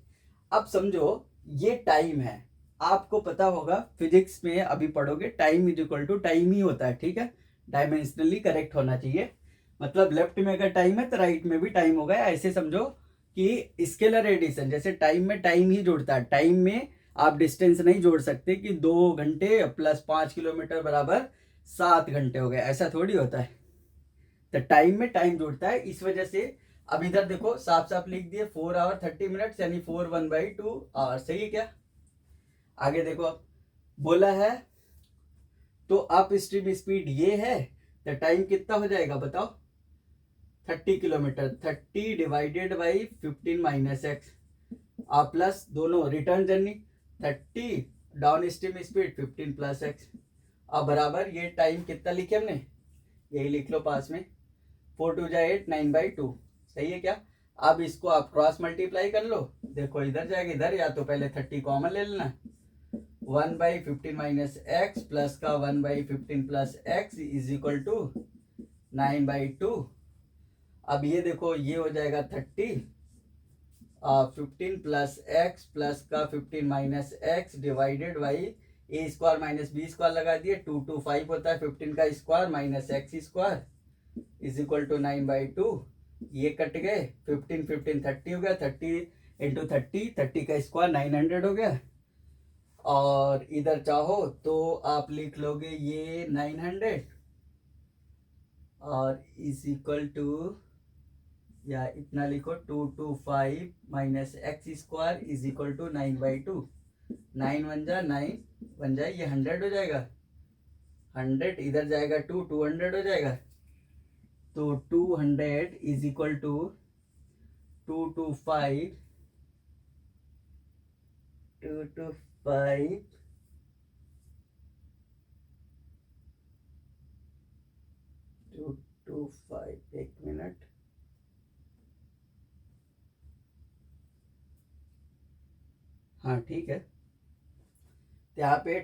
अब समझो ये टाइम है, आपको पता होगा फिजिक्स में अभी पढ़ोगे, time is equal to time ही होता है। ठीक है। डायमेंशनली करेक्ट होना चाहिए, मतलब लेफ्ट में अगर टाइम है तो राइट में भी टाइम होगा। ऐसे समझो कि स्केलर एडिशन, जैसे टाइम में टाइम ही जुड़ता है, टाइम में आप डिस्टेंस नहीं जोड़ सकते कि 2 घंटे प्लस 5 किलोमीटर बराबर 7 घंटे हो गए, ऐसा थोड़ी होता है। तो टाइम में टाइम जुड़ता है, इस वजह से अब इधर देखो साफ साफ लिख दिए 4 आवर 30 मिनट्स, यानी 4 1/2 आवर। सही है क्या? आगे देखो, अब बोला है तो अप स्ट्रीम स्पीड ये है, तो टाइम कितना हो जाएगा बताओ, 30 kilometre. 30 divided by 15 minus x, आप प्लस दोनों return journey 30, down stream speed 15 plus x. अब बराबर ये टाइम कितना लिखे हमने, यही लिख लो पास में, 4 2 जा 8 9/2। सही है क्या? अब इसको आप क्रॉस मल्टीप्लाई कर लो, देखो इधर जाएगा इधर, या तो पहले 30 कॉमन ले लेना, 1/15 माइनस एक्स प्लस का 1/15 plus x is equal to 9/2। अब ये देखो ये हो जाएगा 30, 15 प्लस एक्स प्लस का 15 minus x divided by a square minus b square लगा दिए, 2 2 5 होता है, 15 का स्क्वायर minus x square is equal to 9/2। ये कट गए, 15 15 30 हो गया, 30 इंटू 30, 30 का स्क्वायर 900 हो गया। और इधर चाहो तो आप लिख लोगे ये 900 और इज इक्वल टू, या इतना लिखो 225 minus x square is equal to 9/2। 9 बन जाए ये 100 हो जाएगा, 100 इधर जाएगा 200 हो जाएगा। तो 200 इज इक्वल टू 225 225 एक मिनट, हाँ ठीक है। तो यहाँ पे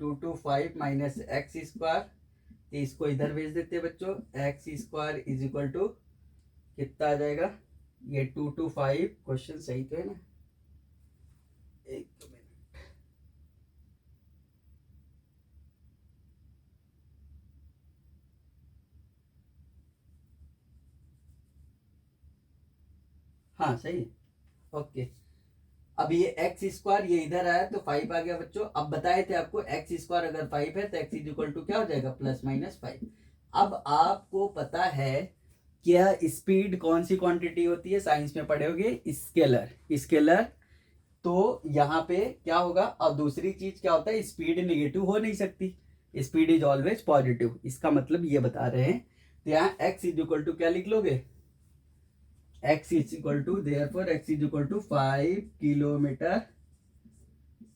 225 माइनस एक्स स्क्वायर, तो इसको इधर भेज देते हैं बच्चों। X square is equal to कितना आ जाएगा, ये 225, क्वेश्चन सही तो है ना, एक मिनट, हाँ सही है, ओके। अब ये एक्स स्क्वायर ये इधर आया तो 5 आ गया बच्चों। अब बताए थे आपको एक्स स्क्वायर अगर 5 है तो एक्स इज इक्वल टू क्या हो जाएगा, +-5। अब आपको पता है क्या स्पीड कौन सी क्वांटिटी होती है, साइंस में पढ़े होगे, स्केलर। तो यहाँ पे क्या होगा, और दूसरी चीज क्या होता है, स्पीड नेगेटिव हो नहीं सकती, स्पीड इज ऑलवेज पॉजिटिव। इसका मतलब ये बता रहे हैं। तो यहाँ एक्स इज इक्वल टू क्या लिख लोगे, x is equal to, therefore x is equal to 5 kilometre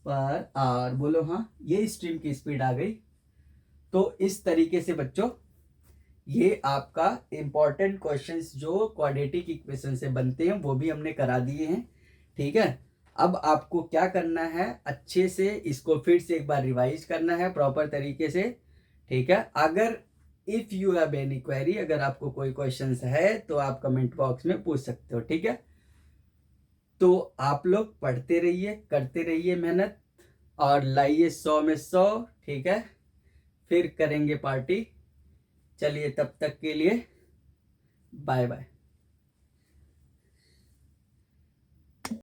per hour. बोलो हाँ, ये स्ट्रीम की स्पीड आ गई। तो इस तरीके से बच्चों ये आपका इंपॉर्टेंट क्वेश्चंस जो क्वाड्रेटिक इक्वेशन से बनते हैं वो भी हमने करा दिए हैं, ठीक है। अब आपको क्या करना है, अच्छे से इसको फिर से एक बार रिवाइज करना है प्रॉपर तरीके से, ठीक है। अगर if you have any query, अगर आपको कोई क्वेश्चंस है तो आप कमेंट बॉक्स में पूछ सकते हो, ठीक है। तो आप लोग पढ़ते रहिए, करते रहिए मेहनत, और लाइए 100 में 100, ठीक है। फिर करेंगे पार्टी। चलिए तब तक के लिए बाय बाय।